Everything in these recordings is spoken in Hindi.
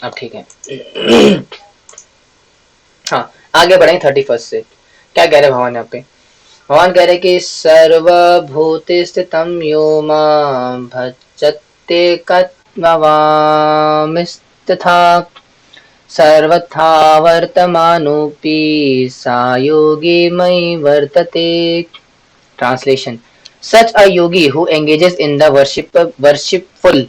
अब ठीक है। हाँ, आगे बढ़ेंगे 31 से। क्या कह रहे भगवान यहाँ पे? भगवान कह रहे कि सर्वभूते स्थितं यो मां भजते कत्ववामिस्तथा सर्वथा वर्तमानोऽपि सा योगी मयि वर्तते। Translation: Such a yogi who engages in the worshipful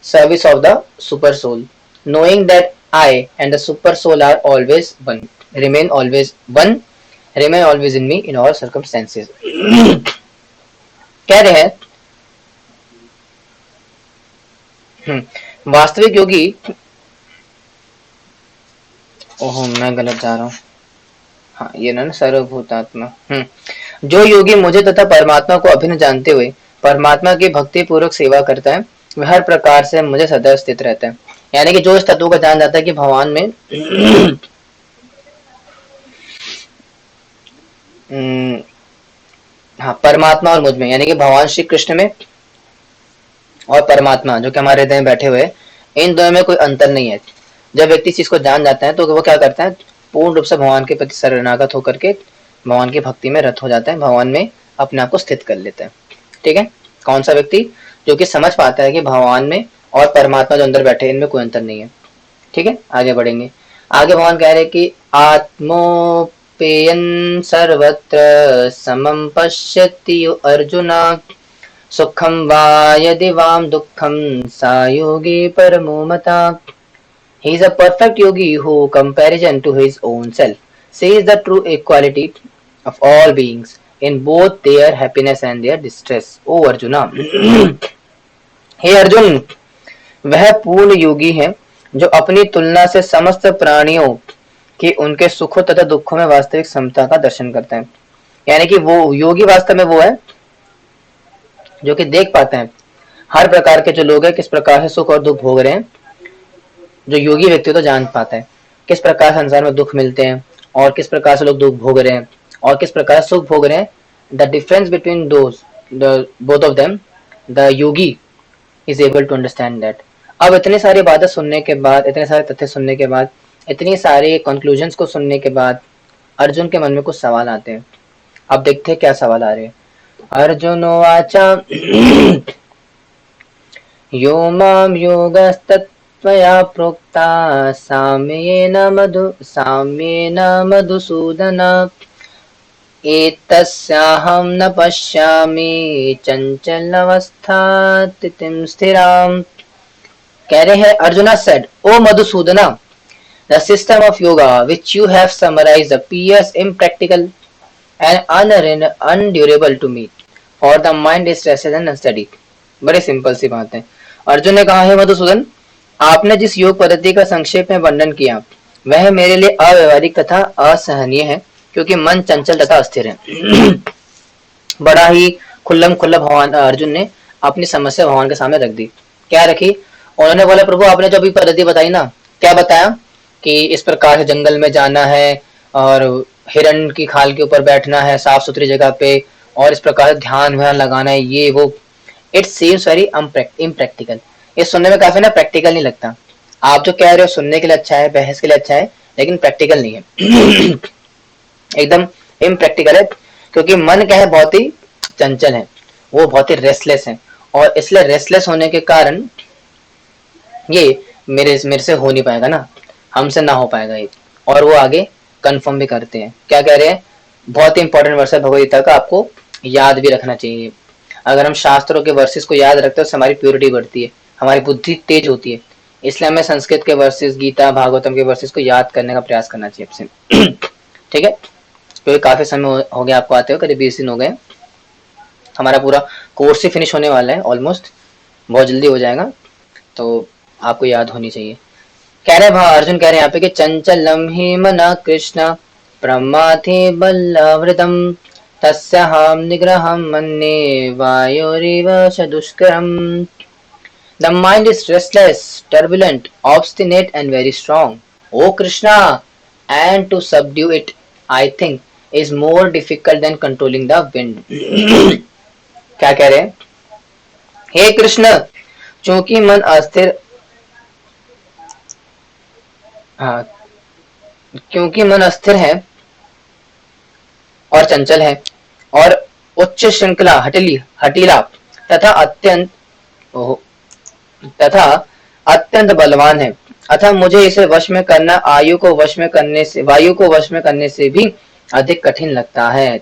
service of the Super Soul, knowing that I and the Super Soul are always one, remain always one, remain always in me in all circumstances. कह रहे हैं वास्तविक योगी। ओहो, मैं गलत जा रहा हूँ। हाँ, ये ना सर्वभूतात्मा। जो योगी मुझे तथा परमात्मा को अभिन्न जानते हुए परमात्मा की भक्ति पूर्वक सेवा करता है, वह हर प्रकार से मुझे सदैव स्थित रहता है। यानी कि जो इस तत्व को जान जाता है कि भगवान में हाँ, परमात्मा और मुझ में, यानी कि भगवान श्री कृष्ण में और परमात्मा जो कि हमारे हृदय में बैठे हुए, इन दोनों में कोई अंतर नहीं है। जब व्यक्ति चीज को जान जाता है तो वो क्या करता है, पूर्ण रूप से भगवान के प्रति शरणागत होकर के भगवान की भक्ति में रत हो जाता है, भगवान में अपने आप को स्थित कर लेता है। ठीक है, कौन सा व्यक्ति? जो कि समझ पाता है कि भगवान में और परमात्मा जो अंदर बैठे इनमें कोई अंतर नहीं है। ठीक है, आगे बढ़ेंगे। आगे भगवान कह रहे कि आत्मोपेयन सर्वत्र समं पश्यति यो अर्जुन सुखम वा यदि वाम दुखम सा योगी परमो मता। He is a perfect yogi who, comparison to his own self, sees the true equality of all beings in both their happiness and their distress. O Arjuna, हे अर्जुन, वह पूर्ण योगी है जो अपनी तुलना से समस्त प्राणियों के उनके सुखों तथा दुखों में वास्तविक समता का दर्शन करता है। यानी कि वो योगी वास्तव में वो है जो कि देख पाते हैं हर प्रकार के जो लोग हैं किस प्रकार से सुख और दुख भोग रहे हैं। जो योगी व्यक्ति तो जान पाता है किस प्रकार संसार में दुख मिलते हैं और किस प्रकार से लोग दुख भोग रहे हैं और किस प्रकार सुख भोग रहे हैं। The difference between those both of them, the yogi is able to understand that. अब इतनी सारी बातें सुनने के बाद, इतने सारे तथ्य सुनने के बाद, इतनी सारे कंक्लूजन्स को सुनने के बाद अर्जुन के मन में कुछ सवाल आते हैं। अब देखते हैं क्या सवाल आ रहे हैं। अर्जुनोवाच यो मां योगस्तत्त्वया प्रोक्ता साम्येन मधुसूदन एतस्याहं न पश्यामि चंचलावस्थातिं स्थिराम। कह रहे हैं arjuna said, O Madhusudana, the system of yoga which you have summarized appears impractical and undurable to me, for the mind is restless and unsteady. बड़े सिंपल सी बात है। अर्जुन ने कहा है मधुसूदन, आपने जिस योग पद्धति का संक्षेप में वर्णन किया वह मेरे लिए अव्यवहारिक तथा असहनीय है, क्योंकि मन चंचल तथा अस्थिर है। बड़ा ही खुल्लम खुल्ला भगवान अर्जुन ने अपनी समस्या भगवान के सामने रख दी। क्या रखी? उन्होंने बोला, प्रभु आपने जो अभी पद्धति बताई ना, क्या बताया कि इस प्रकार से जंगल में जाना है और हिरण की खाल के ऊपर बैठना है साफ सुथरी जगह पे और इस प्रकार ध्यान व्यान लगाना है, ये वो। It seems very impractical. ये सुनने में काफी ना प्रैक्टिकल नहीं लगता। आप जो कह रहे हो सुनने के लिए अच्छा है, बहस के लिए अच्छा है, लेकिन प्रैक्टिकल नहीं है। एकदम इम्प्रैक्टिकल है, क्योंकि मन क्या है, बहुत ही चंचल है, वो बहुत ही रेस्टलेस है, और इसलिए रेस्टलेस होने के कारण ये मेरे से हो नहीं पाएगा ना, हमसे ना हो पाएगा ये। और वो आगे कंफर्म भी करते हैं। क्या कह रहे हैं? बहुत ही इंपॉर्टेंट वर्स है भगवद गीता का, आपको याद भी रखना चाहिए। अगर हम शास्त्रों के वर्सेस को याद रखते हैं तो हमारी प्योरिटी बढ़ती है, हमारी बुद्धि तेज होती है। इसलिए हमें संस्कृत के वर्सेस, गीता भागवतम के वर्सेस को याद करने का प्रयास करना चाहिए आपसे। ठीक है, क्योंकि काफी समय हो गया आपको आते हो, करीब 20 दिन हो गए। हमारा पूरा कोर्स ही फिनिश होने वाला है ऑलमोस्ट, बहुत जल्दी हो जाएगा, तो आपको याद होनी चाहिए। कह रहे हैं अर्जुन कह रहे हैं यहाँ पे कि चंचलम ही मना कृष्ण प्रमाथे बल्लवृतम तस्याहं निग्रहं मन्ये वायोरिव दुष्करम। The mind is restless, turbulent, obstinate and very strong, O Krishna, and to subdue it, I think, is more difficult than controlling the wind. क्या कह रहे हैं? हे कृष्ण, चूंकि मन अस्थिर हाँ, क्योंकि मन अस्थिर है और चंचल है और उच्च श्रृंखला हटीला तथा अत्यंत ओह, तथा अत्यंत बलवान है, अतः मुझे इसे वश में करना वायु को वश में करने से भी अधिक कठिन लगता है।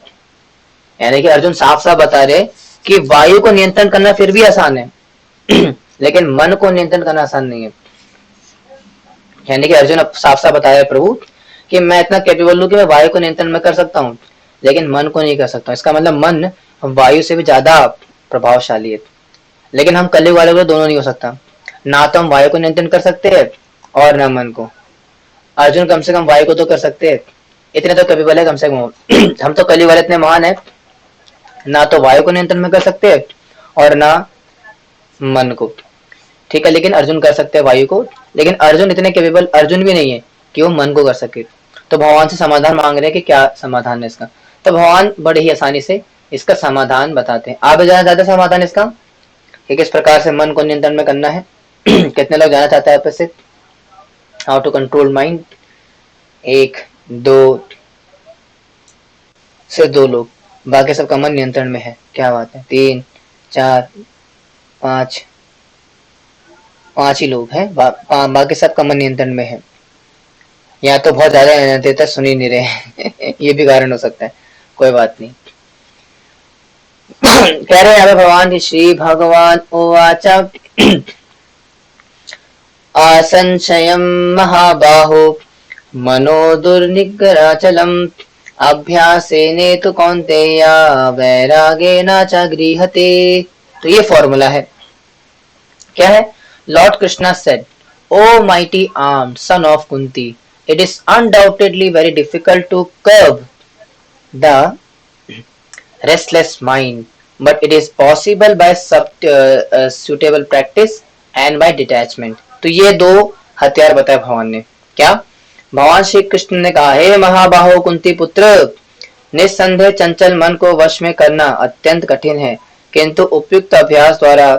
यानी कि अर्जुन साफ साफ बता रहे कि वायु को नियंत्रण करना फिर भी आसान है लेकिन मन को नियंत्रण करना आसान नहीं है। यानी कि अर्जुन अब साफ साफ बताया प्रभु कि मैं इतना कैपेबल हूँ कि मैं वायु को नियंत्रण में कर सकता हूँ लेकिन मन को नहीं कर सकता। इसका मतलब मन वायु से भी ज्यादा प्रभावशाली है, लेकिन हम कलयुग वाले को दोनों नहीं हो सकता। ना तो हम वायु को नियंत्रण कर सकते हैं और ना मन को। अर्जुन कम से कम वायु को तो कर सकते हैं, इतने तो कैपेबल है कम से कम हम तो कलयुग वाले इतने महान है, ना तो वायु को नियंत्रण में कर सकते हैं और ना मन को। ठीक है, लेकिन अर्जुन कर सकते हैं वायु को, लेकिन अर्जुन इतने कैपेबल अर्जुन भी नहीं है कि वो मन को कर सके। तो भगवान से समाधान मांग रहे हैं कि क्या समाधान है इसका। तो भगवान बड़े ही आसानी से इसका समाधान बताते हैं। आप ज्यादा समाधान इसका कि किस प्रकार से मन को नियंत्रण में करना है कितने लोग जानना चाहते हैं आप से हाउ टू कंट्रोल माइंड? एक दो सिर्फ 2 लोग, बाकी सबका मन नियंत्रण में है। क्या बात है, 3 4 5 5 ही लोग हैं, बाकी सबका मन नियंत्रण में है। या तो बहुत ज्यादा एनर्जी देता सुन ही नहीं रहे ये भी कारण हो सकता है, कोई बात नहीं कह रहे हैं भगवान की श्री भगवान उवाच असंशयं महाबाहो मनो दुर्निग्रहचलम् अभ्यासेने तु कौन्तेय वैरागेण च गृह्यते। तो ये फॉर्मूला है, क्या है? Lord Krishna said, O mighty arm son of Kunti, it is undoubtedly very difficult to curb the restless mind, but it is possible by suitable practice and by detachment. तो ये 2 हथियार बताए भगवान ने। क्या? भगवान श्री कृष्ण ने कहा, हे महाबाहो कुंती पुत्र, निस्संदेह चंचल मन को वश में करना अत्यंत कठिन है, किंतु उपयुक्त अभ्यास द्वारा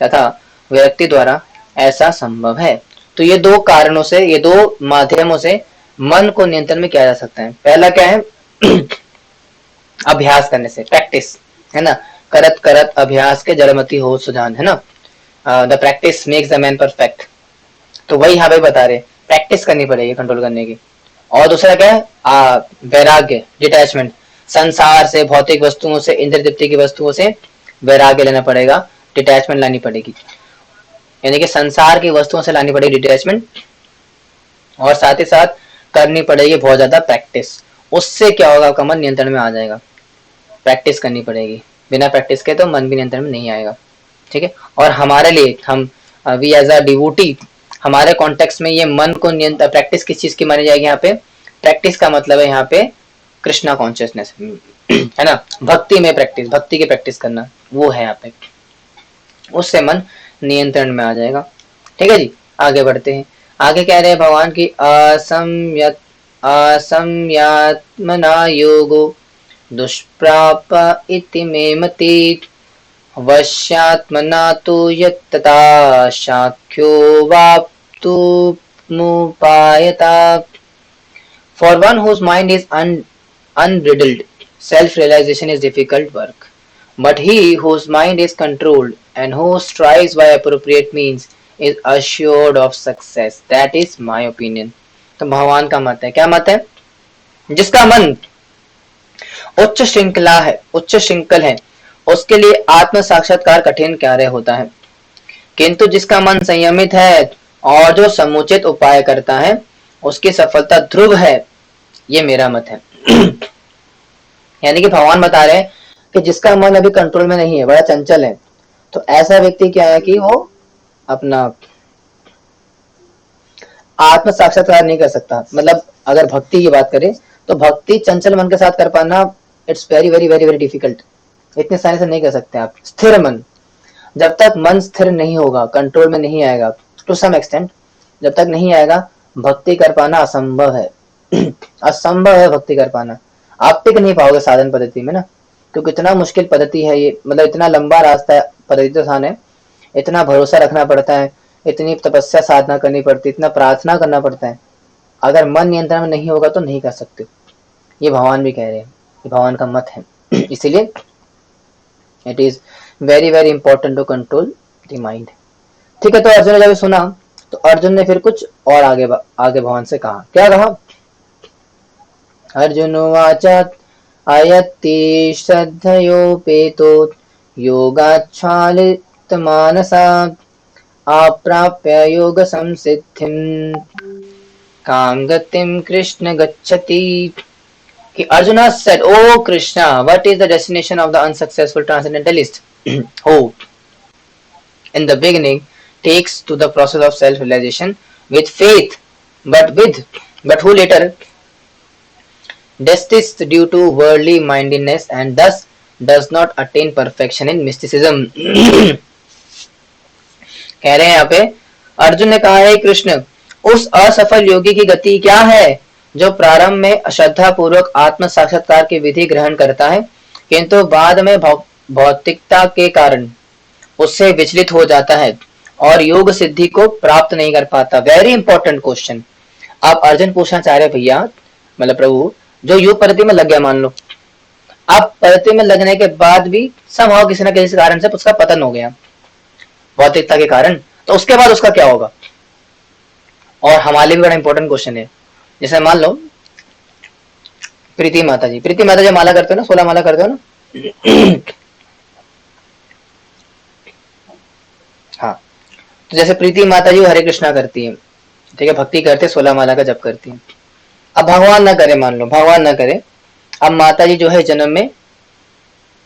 तथा विरक्ति द्वारा ऐसा संभव है। तो ये 2 कारणों से, ये 2 माध्यमों से मन को नियंत्रण में किया जा सकता है। पहला क्या है? अभ्यास करने से, प्रैक्टिस, है ना। करत करत अभ्यास के जड़मति हो सुजान, है ना। The practice makes the man perfect. तो वही यहाँ पे बता रहे, प्रैक्टिस करनी पड़ेगी कंट्रोल करने की। और दूसरा क्या है? वैराग्य, डिटैचमेंट, संसार से, भौतिक वस्तुओं से, इंद्र तृप्ति की वस्तुओं से वैराग्य लेना पड़ेगा, डिटैचमेंट लानी पड़ेगी। यानी कि संसार की वस्तुओं से लानी पड़ेगी डिटैचमेंट, और साथ ही साथ करनी पड़ेगी बहुत ज्यादा प्रैक्टिस। उससे क्या होगा? आपका मन नियंत्रण में आ जाएगा। प्रैक्टिस करनी पड़ेगी, बिना प्रैक्टिस के तो मन भी नियंत्रण में नहीं आएगा। ठीक है। और हमारे लिए, हम वी एज अ डिवोटी, हमारे कॉन्टेक्स्ट में ये मन को नियंत्रण, प्रैक्टिस किस चीज की मानी जाएगी यहाँ पे? प्रैक्टिस का मतलब है यहाँ पे कृष्णा कॉन्शियसनेस, है ना। भक्ति में प्रैक्टिस, भक्ति की प्रैक्टिस करना, वो है यहाँ पे। उससे मन नियंत्रण में आ जाएगा। ठीक है जी, आगे बढ़ते हैं। आगे कह रहे हैं भगवान की असंयत्मना योगो दुष्प्राप इति मे मति वश्यात्मना तु यत्तथा शाख्यो वाप्तुमुपायता। For one whose mind is unbridled, self-realization is difficult work. But he whose mind is controlled and who strives by appropriate means is assured of success. That is my opinion. तो भगवान का मत है। क्या मत है? जिसका मन उच्च श्रृंखला है, उच्च श्रृंखल है, उसके लिए आत्म साक्षात्कार कठिन कार्य होता है, किंतु जिसका मन संयमित है और जो समुचित उपाय करता है उसकी सफलता ध्रुव है। ये मेरा मत है। यानी कि भगवान बता रहे हैं कि जिसका मन अभी कंट्रोल में नहीं है, बड़ा चंचल है, तो ऐसा व्यक्ति क्या है कि वो अपना आत्म साक्षात्कार नहीं कर सकता। मतलब अगर भक्ति की बात करें तो भक्ति चंचल मन के साथ कर पाना, it's very very very very difficult. इतने सारे से नहीं कर सकते आप। स्थिर मन, जब तक मन स्थिर नहीं होगा, कंट्रोल में नहीं आएगा, टू सम एक्सटेंट जब तक नहीं आएगा, भक्ति कर पाना असंभव है। असंभव है भक्ति कर पाना। आप टिक नहीं पाओगे साधन पद्धति में ना, क्योंकि इतना मुश्किल पद्धति है ये, मतलब इतना लंबा रास्ता है, पद्धति तो आसान है, इतना भरोसा रखना पड़ता है, इतनी तपस्या साधना करनी पड़ती है, इतना प्रार्थना करना पड़ता है, अगर मन नियंत्रण में नहीं होगा तो नहीं कर सकते। ये भगवान भी कह रहे हैं, ये भगवान का मत है। इसीलिए it is very very important to control the mind. ठीक है, तो अर्जुन ने जब सुना तो अर्जुन ने फिर कुछ और आगे आगे भगवान से कहा। क्या कहा? अर्जुन उवाच अयति श्रद्धयोपेतो योगाच्छ्वालितमानसा अप्राप्य योग संसिद्धिं कां गतिं कृष्ण गच्छति। कि Arjuna said, "O Krishna, what is the destination of the unsuccessful transcendentalist who, in the beginning, takes to the process of self-realization with faith, but who later desists due to worldly mindedness and thus does not attain perfection in mysticism?" कह रहे हैं यहाँ पे, अर्जुन ने कहा है कृष्ण, उस असफल योगी की गति क्या है जो प्रारंभ में अश्रद्धा पूर्वक आत्म साक्षात्कार की विधि ग्रहण करता है किंतु बाद में भौतिकता के कारण उससे विचलित हो जाता है और योग सिद्धि को प्राप्त नहीं कर पाता। Very important question. आप अर्जुन पूछना चाह रहे भैया, मतलब प्रभु, जो योग पद्धति में लग गया, मान लो आप पद्धति में लगने के बाद भी समहाउ किसी न किसी कारण से उसका पतन हो गया भौतिकता के कारण, तो उसके बाद उसका क्या होगा? और हमारे लिए भी बड़ा इंपॉर्टेंट क्वेश्चन है। जैसे मान लो प्रीति माता जी माला करते हो ना, 16 माला करते हो ना। हाँ, तो जैसे प्रीति माता जी हरे कृष्णा करती है, ठीक है, भक्ति करते 16 माला का जप करती है। अब भगवान ना करे, मान लो भगवान ना करे, अब माता जी जो है जन्म में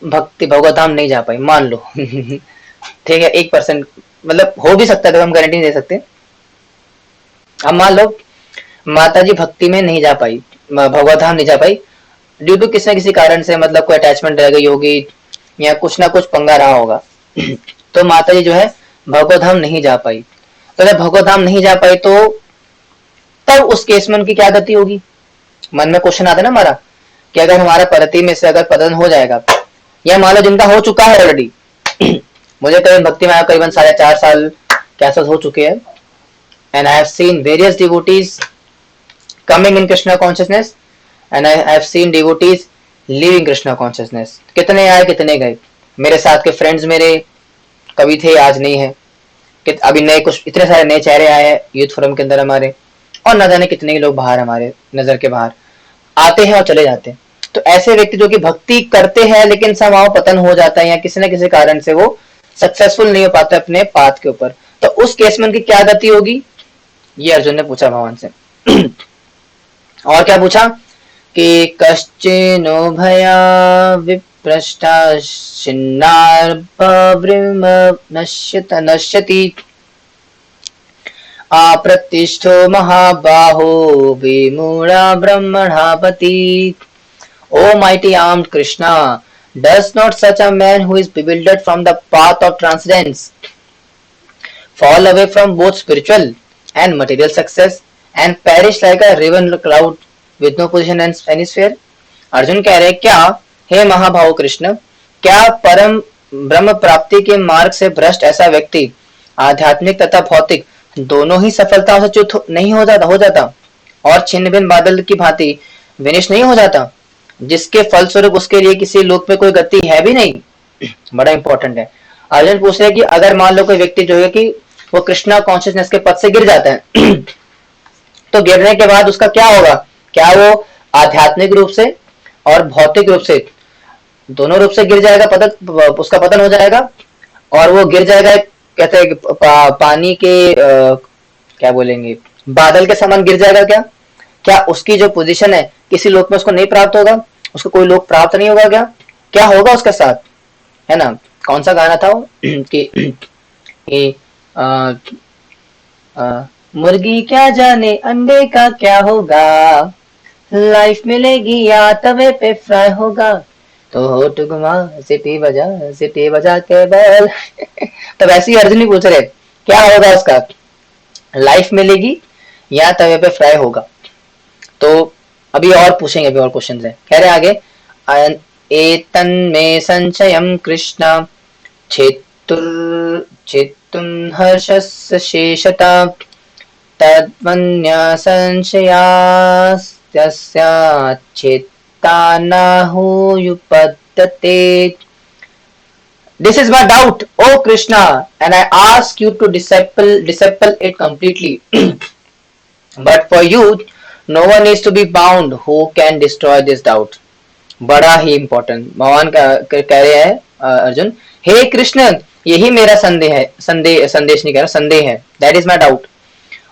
भक्ति भगवत धाम नहीं जा पाई, मान लो। ठीक है, 1%, मतलब हो भी सकता है, तो हम गारंटी नहीं दे सकते। अब मान लो माता जी भक्ति में नहीं जा पाई, भगवत धाम नहीं जा पाई, ड्यू टू किसी न किसी कारण से, मतलब कोई अटैचमेंट रह गई होगी या कुछ ना कुछ पंगा रहा होगा। तो माता जी जो है भगवत धाम नहीं जा पाई। तो जब भगवत धाम नहीं जा पाई तो तब उस केस में उनकी क्या गति होगी? मन में क्वेश्चन आता है ना हमारा कि अगर हमारा पद्धति में से अगर पतन हो जाएगा, या मान लो जिनका हो चुका है ऑलरेडी, मुझे करीब भक्ति में करीबन 4.5 साल के आसपास हो चुके हैं, and I have seen various devotees coming in Krishna consciousness and I have seen devotees leaving Krishna consciousness। कितने आए कितने गए, मेरे साथ के फ्रेंड्स मेरे कभी थे आज नहीं है, अभी नए कुछ इतने सारे नए चेहरे आए हैं यूथ फोरम के अंदर हमारे, और न जाने कितने ही लोग बाहर हमारे नजर के बाहर आते हैं और चले जाते हैं। तो ऐसे व्यक्ति जो कि भक्ति करते हैं लेकिन समाव पतन हो जाता है या किसी न किसी कारण से वो सक्सेसफुल नहीं हो पाते अपने पाथ के ऊपर, तो उस केस में उनकी क्या गति होगी? ये अर्जुन ने पूछा भगवान से। और क्या पूछा कि कश्चिनो भया विप्रष्टा छिन्नार्भवृम नश्यति अप्रतिष्ठो महाबाहो विमूढ़ा ब्रह्मणापति। O mighty armed Krishna, does not such a man who is bewildered from the path of transcendence fall away from both spiritual and material success and perish like a raven cloud with no position and any sphere? Arjun कह रहे क्या, हे महाभाव कृष्ण, क्या परम ब्रह्म प्राप्ति के मार्ग से भ्रष्ट ऐसा व्यक्ति आध्यात्मिक तथा भौतिक दोनों ही सफलताओं से च्युत नहीं हो जाता और छिन्न भिन्न बादल की भांति विनिष्ट नहीं हो जाता, जिसके फलस्वरूप उसके लिए किसी लोक में कोई गति है भी नहीं? बड़ा इंपॉर्टेंट है। अर्जुन पूछ रहे कि अगर मान लो कोई व्यक्ति जो है कि वो कृष्णा कॉन्शियसनेस के पद से गिर जाता है, तो गिरने के बाद उसका क्या होगा? क्या वो आध्यात्मिक रूप से और भौतिक रूप से दोनों रूप से गिर जाएगा, उसका पतन हो जाएगा, और वो गिर जाएगा, कहते हैं पानी के क्या बोलेंगे, बादल के समान गिर जाएगा। क्या उसकी जो पोजीशन है किसी लोक में उसको नहीं प्राप्त होगा, उसको कोई लोक प्राप्त नहीं होगा? क्या होगा उसके साथ, है ना? कौन सा गाना था वो कि मुर्गी क्या जाने अंडे का क्या होगा, लाइफ मिलेगी या तवे पे फ्राई होगा, तो होठ घुमा सिटी बजा के बैल। तो वैसे ही अर्जुन ही पूछ रहे क्या होगा उसका, लाइफ मिलेगी या तवे पे फ्राई होगा। तो अभी और पूछेंगे, अभी और क्वेश्चन है। कह रहे आगे, एतन में संचयम Krishna चेतुम हर्षस्य शेषता तद्वन्या संशयास्यस्याच्छेत्ता नाहुयुपद्यते. This is my doubt, O Krishna, and I ask you to disciple it completely. But for you, no one is to be bound who can destroy this doubt. बड़ा ही इम्पोर्टेंट भगवान कह रहे हैं अर्जुन, हे कृष्ण, यही मेरा संदेह है, संदेश नहीं कह रहा, संदेह है, दैट इज माई डाउट,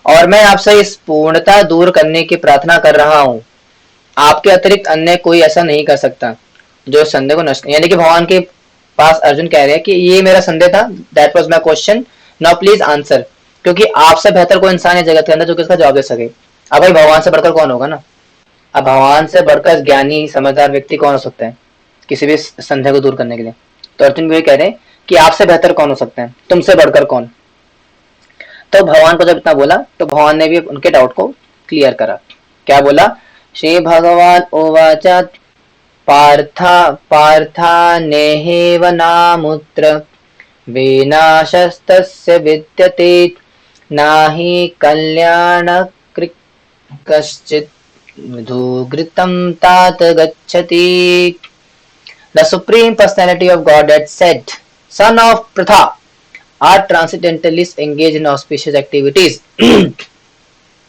और मैं आपसे इस पूर्णता दूर करने की प्रार्थना कर रहा हूँ. आपके अतिरिक्त अन्य कोई ऐसा नहीं कर सकता जो संदेह को नष्ट, यानी कि भगवान के पास अर्जुन कह रहे हैं कि ये मेरा संदेह था, that was my question, now please answer, क्योंकि आपसे बेहतर कोई इंसान है जगत के अंदर जो कि इसका जवाब दे सके. अब भाई भगवान से बढ़कर कौन होगा ना, अब भगवान से बढ़कर ज्ञानी समझदार व्यक्ति कौन हो सकता है किसी भी संदेह को दूर करने के लिए. तो अर्जुन भी कह रहे हैं कि आपसे बेहतर कौन हो सकता है, तुमसे बढ़कर कौन. तो भगवान को जब इतना बोला तो भगवान ने भी उनके डाउट को क्लियर करा. क्या बोला, श्री भगवान उवाच पार्थानेहेव नामुत्र विनाशस्तस्य विद्यते नाहि कल्याणकृत् कश्चित् धूघृतं तात गच्छति. The Supreme Personality of Godhead said, Son of Pritha, are transcendentalists engaged in auspicious activities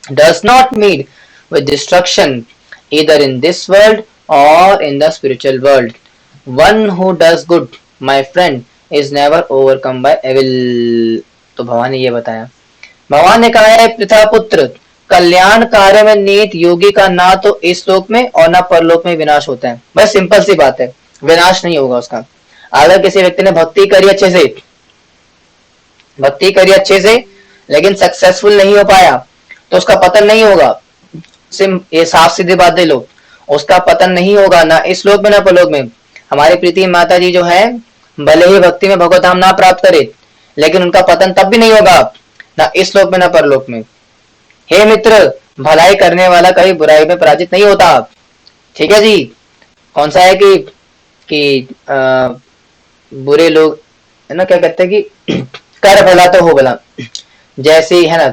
does not meet with destruction either in this world or in the spiritual world. One who does good, my friend, is never overcome by evil. तो भगवान ने ये बताया, भगवान ने कहा है पृथा पुत्र, कल्याण कार्य में नियत योगी का ना तो इस लोक में और ना परलोक में विनाश होता है. बस सिंपल सी बात है, विनाश नहीं होगा उसका. अगर किसी व्यक्ति ने भक्ति करी अच्छे से लेकिन सक्सेसफुल नहीं हो पाया तो उसका पतन नहीं होगा. ये साफ सीधी बात दे लो, उसका पतन नहीं होगा ना इस लोक में ना परलोक में. हमारी प्रीति माता जी जो है, भले ही भक्ति में भगवत धाम ना प्राप्त करे लेकिन उनका पतन तब भी नहीं होगा ना इस लोक में ना परलोक में. हे मित्र, भलाई करने वाला कभी बुराई में पराजित नहीं होता. ठीक है जी. कौन सा है कि बुरे लोग है ना, क्या कहते हैं कि कर भला तो हो भला, जैसे है ना,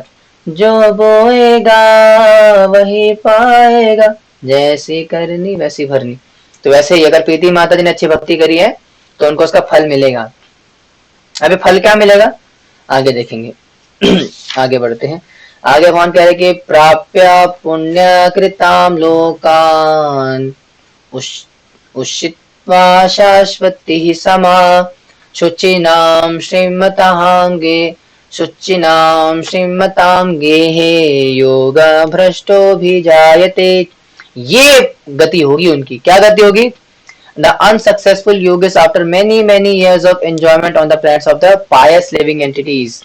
जो बोएगा वही पाएगा, जैसी करनी वैसी भरनी. तो वैसे ही अगर प्रीति माता जी ने अच्छी भक्ति करी है तो उनको उसका फल मिलेगा. अभी फल क्या मिलेगा आगे देखेंगे. आगे बढ़ते हैं. आगे भगवान कह रहे कि प्राप्य पुण्य कृताम लोकान उषित्वा शाश्वती समा शुचिनाम श्रीमतांगे शुचिनाम श्रीमताम गेहे योग भ्रष्टो भी जायते. ये गति होगी उनकी. क्या गति होगी? The unsuccessful yogis, after many years of enjoyment on the planets of the pious living entities,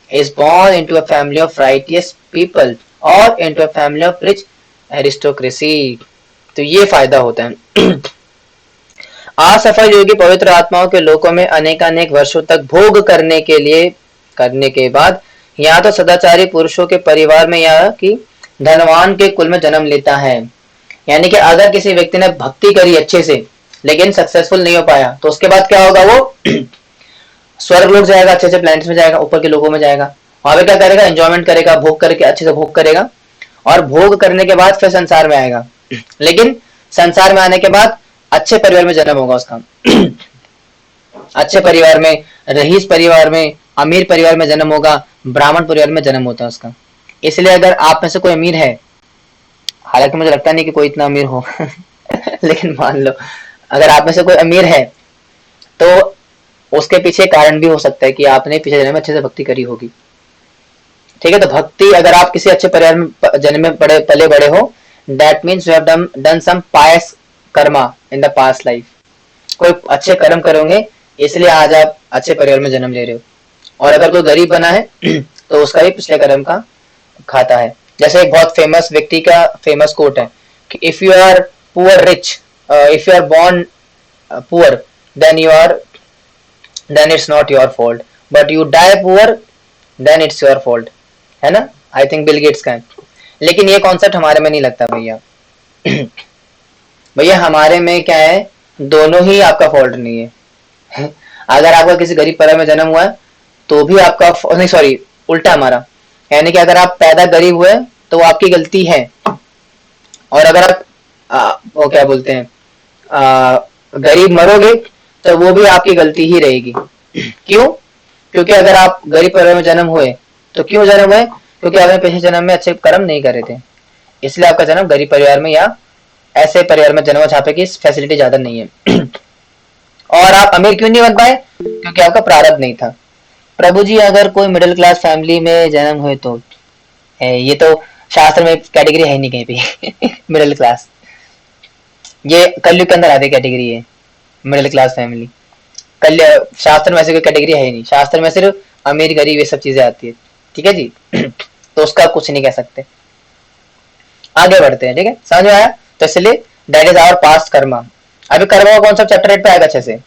is born into a family of righteous people or into a family of rich aristocracy. तो ये फायदा होता है. असफल योगी पवित्र आत्माओं के लोकों में अनेकानेक वर्षों तक भोग करने के बाद या तो सदाचारी पुरुषों के परिवार में या कि धनवान के कुल में जन्म लेता है. यानी कि अगर किसी व्यक्ति ने भक्ति करी अच्छे से लेकिन सक्सेसफुल नहीं हो पाया तो उसके बाद क्या होगा, वो स्वर्ग लोक जाएगा, अच्छे से प्लैनेट्स में जाएगा, ऊपर के लोगों में जाएगा. वहां पे क्या करेगा, एंजॉयमेंट करेगा, भोग करके अच्छे से भोग करेगा, और भोग करने के बाद फिर संसार में आएगा. लेकिन संसार में आने के बाद अच्छे परिवार में जन्म होगा उसका. अच्छे परिवार में, रईस परिवार में, अमीर परिवार में जन्म होगा, ब्राह्मण परिवार में जन्म होता है उसका. इसलिए अगर आप में से कोई अमीर है, हालांकि मुझे लगता नहीं कि कोई इतना अमीर हो लेकिन मान लो अगर आप में से कोई अमीर है तो उसके पीछे कारण भी हो सकता है कि आपने पिछले जन्म में अच्छे से भक्ति करी होगी. ठीक है. तो भक्ति, अगर आप किसी अच्छे परिवार में जन्म में पले बड़े हो, that means you have done some pious karma in the past life. कोई अच्छे कर्म करोगे इसलिए आज आप अच्छे परिवार में जन्म ले रहे हो. और अगर कोई गरीब बना है तो उसका भी पिछले कर्म का खाता है. जैसे एक बहुत फेमस व्यक्ति का फेमस कोट है कि if you are poor rich, if you are born poor, then it's not your fault, but you die poor then it's your fault. है ना, आई थिंक बिल गेट्स का है. लेकिन ये कॉन्सेप्ट हमारे में नहीं लगता भैया. भैया हमारे में क्या है, दोनों ही आपका फॉल्ट नहीं है. अगर आपका किसी गरीब परिवार में जन्म हुआ है तो भी आपका नहीं, सॉरी उल्टा हमारा, यानी कि अगर आप पैदा गरीब हुए तो वो आपकी गलती है, और अगर आप वो क्या बोलते हैं गरीब मरोगे तो वो भी आपकी गलती ही रहेगी। क्यों? क्योंकि अगर आप गरीब परिवार में जन्म हुए तो क्यों जन्म हुए? क्योंकि आपने पिछले जन्म में अच्छे कर्म नहीं करे थे, इसलिए आपका जन्म गरीब परिवार में या ऐसे परिवार में जन्म जहाँ पे की फैसिलिटी ज्यादा नहीं है। और आप अमीर क्यों नहीं बन पाए? क्योंकि आपका प्रारब्ध नहीं था। प्रभु जी अगर कोई मिडिल क्लास फैमिली में जन्म हुए तो ये तो शास्त्र में कैटेगरी है नहीं कहीं पे। मिडिल क्लास ये कलयुग के अंदर आती कैटेगरी है मिडिल क्लास फैमिली। कल्य शास्त्र में ऐसे कोई कैटेगरी है ही नहीं, शास्त्र में सिर्फ अमीर गरीब ये सब चीजें आती है। ठीक है जी। तो उसका कुछ नहीं कह सकते। आगे बढ़ते हैं, ठीक है, समझ में आया? तो इसलिए that is our past karma. अभी कर्मा का कौन सा चैप्टर 8 पे आएगा अच्छे से,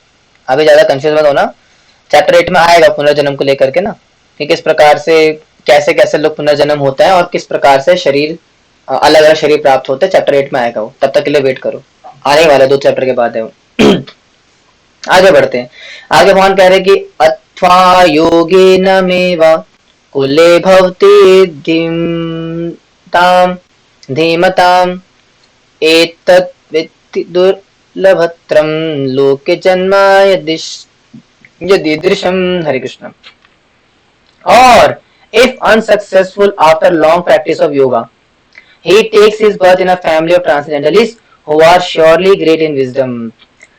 अभी ज्यादा कंफ्यूज मत होना। चैप्टर 8 में आएगा पुनर्जन्म को लेकर के ना, कि किस प्रकार से कैसे कैसे लोग पुनर्जन्म होता है और किस प्रकार से शरीर अलग अलग शरीर प्राप्त होते हैं। चैप्टर 8 में आएगा वो, तब तक के लिए वेट करो, आने वाला 2 चैप्टर के बाद है वो। आगे बढ़ते हैं। आगे भगवान कह रहे कि अथवा योगेन मेवा कुले भवति धीमताम एतत् वित्ति दुर्लभत्रम लोके जन्मा यदीदृशम। हरे कृष्ण। और if unsuccessful after long practice of yoga, he takes his birth in a family of transcendentalists who are surely great in wisdom.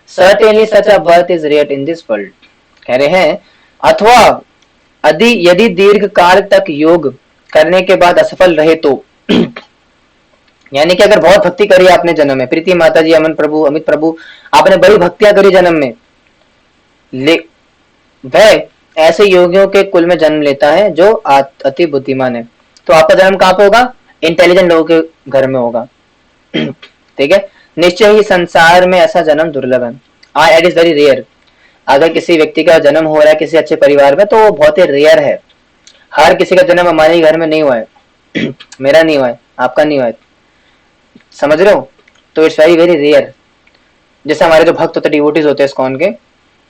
Certainly such a birth is rare in this world. कह रहे हैं अथवा यदि दीर्घ काल तक योग करने के बाद असफल रहे तो यानी कि अगर बहुत भक्ति करी आपने जन्म में, प्रीति माता जी, अमन प्रभु, अमित प्रभु, आपने बड़ी भक्तियां करी जन्म में, वह ऐसे योगियों के कुल में जन्म लेता है जो अति बुद्धिमान है। तो आपका जन्म कहाँ पे होगा? इंटेलिजेंट लोगों के घर में होगा। ठीक है, निश्चय ही संसार में ऐसा जन्म दुर्लभ है। It is very rare. अगर किसी व्यक्ति का जन्म हो रहा है किसी अच्छे परिवार में तो वो बहुत ही रेयर है। हर किसी का जन्म हमारे घर में नहीं हुआ है। मेरा नहीं हुआ है, आपका नहीं हुआ है, समझ रहे हो? तो इट्स वेरी वेरी रेयर। जैसे हमारे जो भक्त होते डिवोटीज होते हैं इस्कॉन के,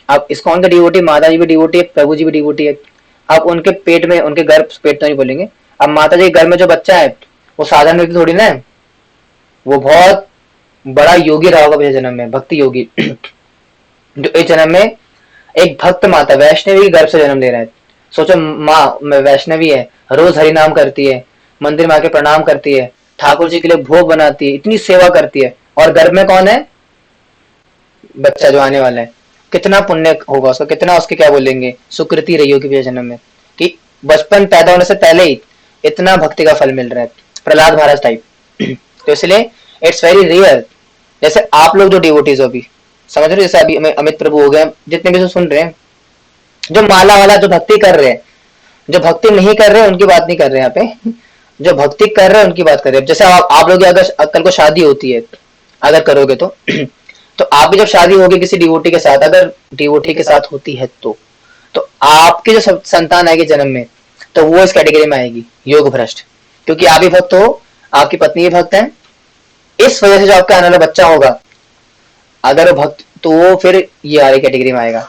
अब इस्कॉन के डिवोटी, माता जी भी डिवोटी है, प्रभु जी भी डिवोटी है। अब उनके पेट में, उनके गर्भ, पेट तो नहीं बोलेंगे, अब माता जी के घर में जो बच्चा है वो साधारण व्यक्ति थोड़ी ना है, वो बहुत बड़ा योगी रहा होगा पिछले जन्म में, भक्ति योगी। जो इस जन्म में एक भक्त माता वैष्णवी के गर्भ से जन्म ले रहा है। सोचो, माँ वैष्णवी है, रोज हरि नाम करती है, मंदिर में आके प्रणाम करती है, ठाकुर जी के लिए भोग बनाती है, इतनी सेवा करती है, और गर्भ में कौन है? बच्चा जो आने वाला है। कितना पुण्य होगा उसका, कितना उसके क्या बोलेंगे सुकृति रही होगी पिछले जन्म में, कि बचपन पैदा होने से पहले ही इतना भक्ति का फल मिल रहा है, प्रहलाद महाराज टाइप। तो इसलिए इट्स वेरी रेयर। जैसे आप लोग जो डिवोटीज हो अभी, समझ रहे हो, जैसे अभी अमित प्रभु हो गए, जितने भी सुन रहे हैं, जो माला वाला जो भक्ति कर रहे हैं, जो भक्ति नहीं कर रहे हैं उनकी बात नहीं कर रहे हैं यहाँ पे, जो भक्ति कर रहे हैं उनकी बात कर रहे हैं। जैसे आप लोग अगर कल को शादी होती है, अगर करोगे तो आप भी जब शादी होगी किसी डिवोटी के साथ, अगर डिवोटी के साथ होती है तो आपकी जो संतान आएगी जन्म में, तो वो इस कैटेगरी में आएगी, योग भ्रष्ट। क्योंकि आप भी भक्त हो, आपकी पत्नी भी भक्त है, इस वजह से जो आपका आने वाला बच्चा होगा अगर वो भक्त, तो वो फिर ये वाली कैटेगरी में आएगा।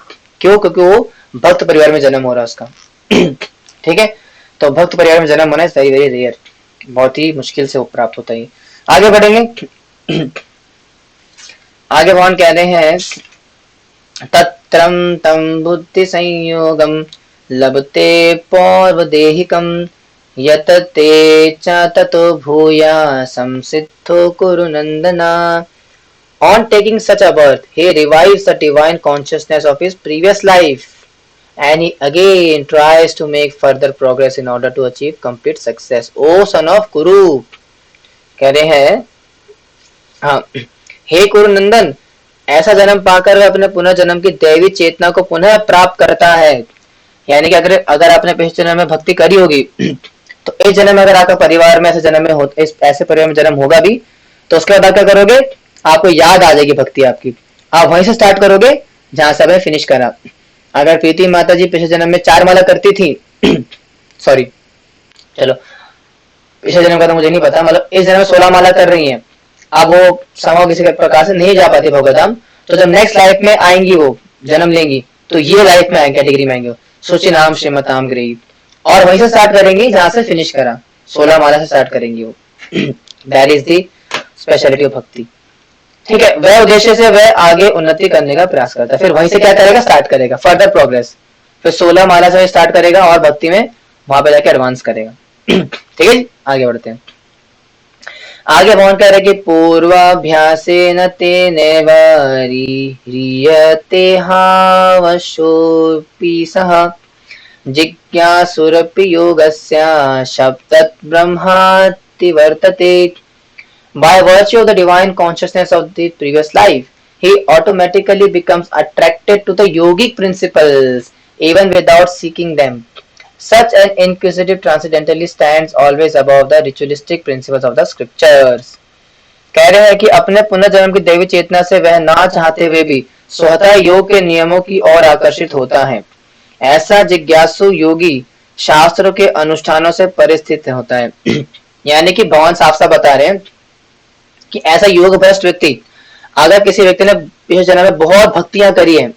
क्यों? क्योंकि वो भक्त परिवार में जन्म हो रहा है उसका। ठीक है, तो भक्त परिवार में जन्म होना इज वेरी वेरी रेयर, बहुत ही मुश्किल से वो प्राप्त होता है। आगे बढ़ेंगे। आगे भगवान कह रहे हैं तत्रम तम बुद्धि संयोगम लभते पौर्वदेहिकम यत ते च ततो भूया संसिद्धो कुरु नंदना। On taking such a birth, he revives the divine consciousness of his previous life and he again tries to make further progress in order to achieve complete success. O son of Kuru, कह रहे हैं हाँ, हे कुरु नंदन, ऐसा जन्म पाकर वह अपने पुनर्जन्म की दैवी चेतना को पुनः प्राप्त करता है। यानी कि अगर आपने पिछले जन्म में भक्ति करी होगी तो इस जन्म में अगर आपका परिवार में ऐसे जन्म में ऐसे परिवार में जन्म होगा भी, तो उसके बाद आप क्या करोगे? आपको याद आ जाएगी भक्ति आपकी, आप वहीं से स्टार्ट करोगे जहां से आपने फिनिश करा। अगर प्रीति माता जी पिछले जन्म में 4 माला करती थी, सॉरी चलो पिछले जन्म का तो मुझे नहीं पता, मतलब इस जन्म में 16 माला कर रही हैं, अब वो समाव किसी प्रकार से नहीं जा पाती भगवतधाम, तो जब नेक्स्ट लाइफ में आएंगी, वो जन्म लेंगी, तो ये लाइफ में आएंगे कैटेगरी में आएंगे, सुचि नाम श्रीमताम ग्रही। और वहीं से स्टार्ट करेंगे जहां से फिनिश करा, 16 माला से स्टार्ट करेंगे वो। That is the speciality of भक्ति। ठीक है, वह उद्देश्य से वह आगे उन्नति करने का प्रयास करता है, फिर वहीं से क्या करेगा, स्टार्ट करेगा फर्दर प्रोग्रेस, फिर 16 माला से स्टार्ट करेगा और भक्ति में वहां पे जाके एडवांस करेगा। ठीक है जी, आगे बढ़ते हैं। आगे भगवान कह रहे कि पूर्वाभ्यासेन तेनेव ह्रियते हावशोऽपि सः जिज्ञासुरपि योगस्य शब्दत् ब्रह्माति वर्तते। By virtue of the divine consciousness of the previous life, he automatically becomes attracted to the yogic principles even without seeking them. Such an inquisitive transcendentally stands always above the ritualistic principles of the scriptures. कह रहे हैं कि अपने पुनर्जन्म की दैवी चेतना से वह ना चाहते हुए भी स्वतः योग के नियमों की ओर आकर्षित होता है। ऐसा जिज्ञासु योगी शास्त्रों के अनुष्ठानों से परिस्थित होता है। यानी कि भगवान साफ साफ बता रहे हैं कि ऐसा योग भ्रष्ट व्यक्ति, अगर किसी व्यक्ति ने पिछले जन्म में बहुत भक्तियां करी है,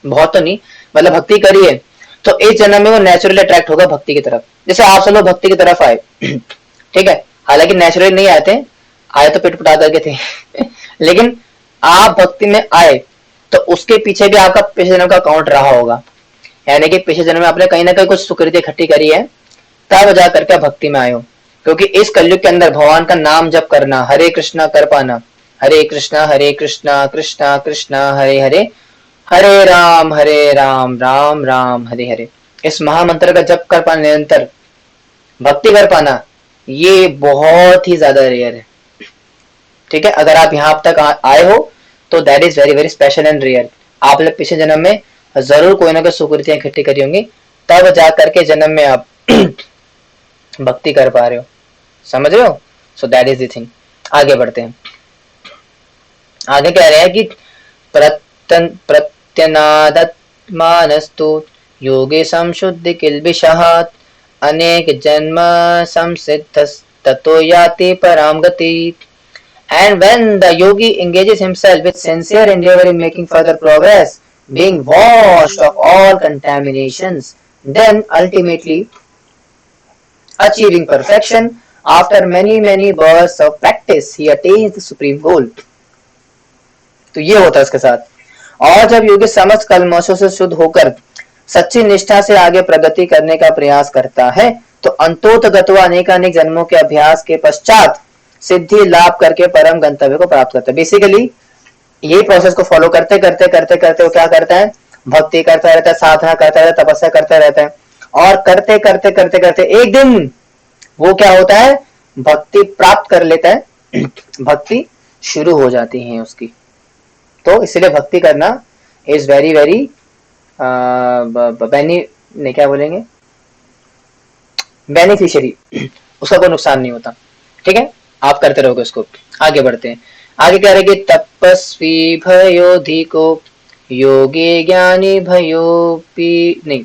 बहुत तो नहीं मतलब भक्ति करी है, तो इस जन्म में वो नेचुरली अट्रैक्ट होगा भक्ति की तरफ। जैसे आप सब लोग भक्ति की तरफ आए, ठीक है, हालांकि नेचुरली नहीं आए थे, आए तो पेट पुटा करके थे लेकिन आप भक्ति में आए तो उसके पीछे भी आपका पिछले जन्म का अकाउंट रहा होगा। यानी कि पिछले जन्म में आपने कहीं ना कहीं कुछ सुकृति इकट्ठी करी है, तब जा करके भक्ति में आए हो। क्योंकि इस कलयुग के अंदर भगवान का नाम जप करना, हरे कृष्णा कर पाना, हरे कृष्णा कृष्णा कृष्णा हरे हरे, हरे राम राम राम हरे हरे, इस महामंत्र का जप कर पाना, निरंतर भक्ति कर पाना, ये बहुत ही ज्यादा रेयर है। ठीक है, अगर आप यहाँ तक आए हो तो that is very very special and rare. आपने पिछले जन्म में जरूर कोई ना कोई सुकृतियां इकट्ठी करी होंगी, तब जा करके जन्म में आप भक्ति कर पा रहे हो, समझ रहे हो। So that is the thing. आगे बढ़ते हैं। आगे कह रहे हैं कि प्रत्यनादत्मानस्तु योगे संशुद्धि किल्बिषः अनेक जन्म संसिद्धस्ततो याति पराम गति। And when the yogi engages himself with sincere endeavor in making further progress, being washed of all contaminations, then ultimately achieving perfection, after many births of practice, he attains the supreme goal. तो ये होता है इसके साथ। और जब योगी समस्त कल्मशों से शुद्ध होकर सच्ची निष्ठा से आगे प्रगति करने का प्रयास करता है, तो अंतोतगत्वा अनेकानेक जन्मों के अभ्यास के पश्चात सिद्धि लाभ करके परम गंतव्य को प्राप्त करता है। बेसिकली ये प्रोसेस को फॉलो करते करते करते करते वो क्या करता है, भक्ति करता रहता है, साधना करता रहता है, तपस्या करता रहता है, और करते करते करते करते एक दिन वो क्या होता है, भक्ति प्राप्त कर लेता है, भक्ति शुरू हो जाती है उसकी। तो इसलिए भक्ति करना इज वेरी वेरी क्या बोलेंगे, बेनिफिशियरी, उसका कोई नुकसान नहीं होता। ठीक है, आप करते रहोगे उसको। आगे बढ़ते हैं। आगे कह रहे कि तपस्वी भयोधिको योगी ज्ञानी भयोपि नहीं,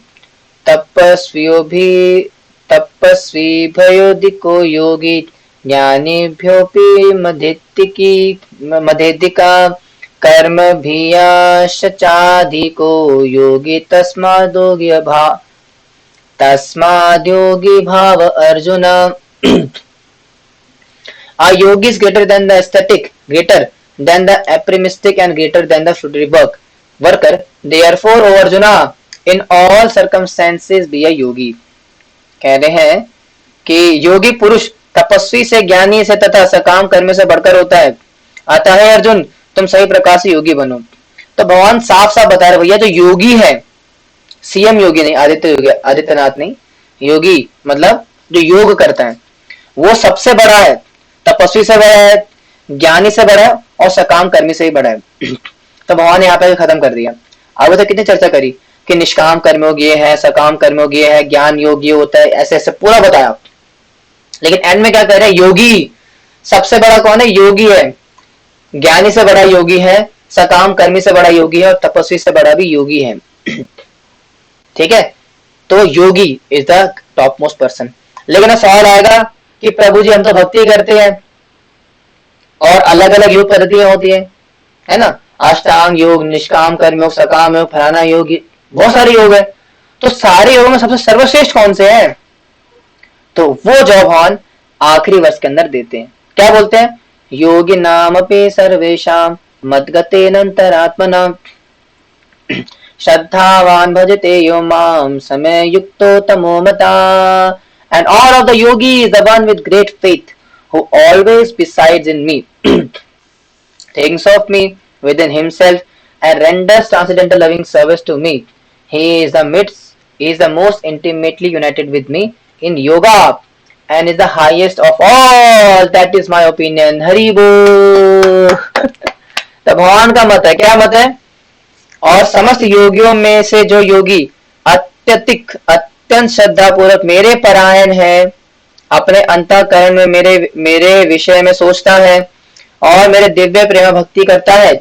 तपस्वी भयोधिको योगी ज्ञानीभ्योपि मध्येधिका कर्म भियाश्चाधिको योगी तस्माद्योगी भाव Arjun. A yogi is greater than the aesthetic, greater than the aphoristic, and greater than the fruitful worker. Therefore, O Arjuna, in all circumstances be a yogi. कह रहे हैं कि योगी पुरुष तपस्वी से, ज्ञानी से तथा सकाम कर्म से बढ़कर होता है। अतः है अर्जुन, तुम सही प्रकार से योगी बनो। तो भगवान साफ साफ बता रहे भैया, जो योगी है, सीएम योगी नहीं, आदित्यनाथ नहीं, योगी मतलब जो योग करता है वो सबसे बड़ा है, तपस्वी से बड़ा है, ज्ञानी से बड़ा है, और सकाम कर्मी से ही बड़ा है। तो भगवान ने यहाँ पे खत्म कर दिया। आगे तक कितनी चर्चा करी कि निष्काम कर्मयोग ये है, सकाम कर्मयोग ये है, ज्ञान योग ये होता है, ऐसे ऐसे पूरा बताया। लेकिन एंड में क्या कह रहे हैं, योगी सबसे बड़ा कौन है, योगी है, ज्ञानी से बड़ा योगी है, सकाम कर्मी से बड़ा योगी है, और तपस्वी से बड़ा भी योगी है। ठीक है, तो Yogi is the top most person. लेकिन सवाल आएगा कि प्रभु जी हम तो भक्ति करते हैं और अलग अलग योग पद्धतियां होती है ना, अष्टांग योग, निष्काम कर्म योग, सकाम योग, फलाना योग, बहुत सारे योग है। तो सारे योगों में सबसे सर्वश्रेष्ठ कौन से है, तो वो जवाब भगवान आखिरी वर्ष के अंदर देते हैं। क्या बोलते हैं? योगी नाम पे सर्वेशाम मद्गतेनंतरात्मना श्रद्धावान भजते यो माम समय युक्तो तमो मता। And all of the yogis, the one with great faith, who always besides in me, thinks of me within himself and renders transcendental loving service to me. He is the most intimately united with me in yoga and is the highest of all. That is my opinion. Hari Bol. तो भगवान का मत है, क्या मत है? और समस्त योगियों में से जो योगी अत्यंत श्रद्धा पूर्वक मेरे परायण है, अपने अंतःकरण में मेरे विषय में सोचता है और मेरे दिव्य प्रेम भक्ति करता है,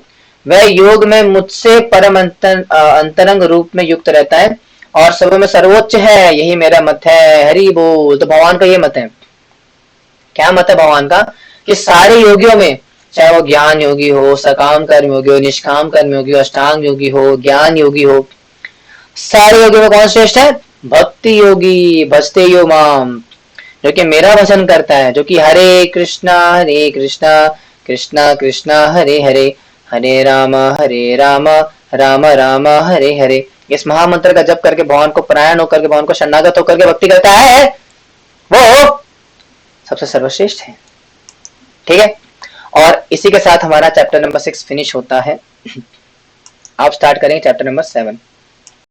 वह योग में मुझसे परम अंतरंग रूप में युक्त रहता है और सब में सर्वोच्च है। यही मेरा मत है। हरि बोल। तो भगवान का ये मत है। क्या मत है भगवान का? कि सारे योगियों में, चाहे वो ज्ञान योगी हो, सकाम कर्म योगी हो, निष्काम कर्म योगी हो, अष्टांग योगी हो, ज्ञान योगी हो, सारे योगियों में कौन श्रेष्ठ है? भक्ति योगी। भजते यो माम, जो कि मेरा भजन करता है, जो कि हरे कृष्णा कृष्णा कृष्णा हरे हरे, हरे राम राम राम हरे हरे। इस महामंत्र का जप करके भगवान को परायण होकर के, भगवान को शरणागत होकर के भक्ति करता है, वो सबसे सर्वश्रेष्ठ है। ठीक है। और इसी के साथ हमारा चैप्टर नंबर 6 फिनिश होता है। आप स्टार्ट करेंगे चैप्टर नंबर 7।